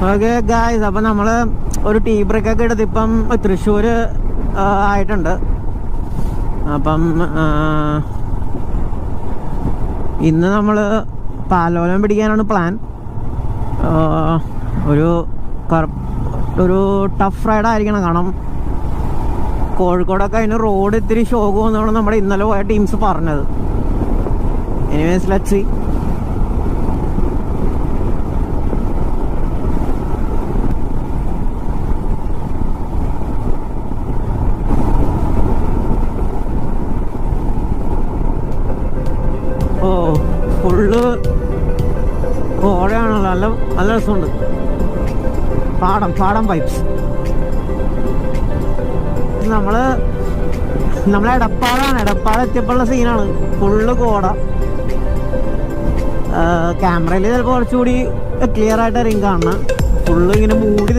Okay guys, അപ്പം നമ്മൾ ഒരു ടീ ബ്രേക്കൊക്കെ എടുത്ത് ഇപ്പം തൃശ്ശൂർ ആയിട്ടുണ്ട്. അപ്പം ഇന്ന് നമ്മൾ പാലോലം പിടിക്കാനാണ് പ്ലാൻ. ഒരു ടഫ് റൈഡായിരിക്കണം. കാരണം കോഴിക്കോടൊക്കെ അതിന് റോഡ് ഇത്തിരി ഷോക്ക് വന്നാണ് നമ്മുടെ ഇന്നലെ പോയ ടീംസ് പറഞ്ഞത്. Anyways let's see. ഫുള്ള് ഓടയാണല്ലോ, നല്ല നല്ല രസമുണ്ട്. പാടം പൈപ്സ്. നമ്മളെ എടപ്പാട് എത്തിയപ്പോഴുള്ള സീനാണ്. ഫുള്ള് കോട. ക്യാമറയിൽ ചിലപ്പോൾ കുറച്ചുകൂടി ക്ലിയർ ആയിട്ട് ഇറങ്ങി കാണണം. ഫുള്ള് ഇങ്ങനെ മൂടി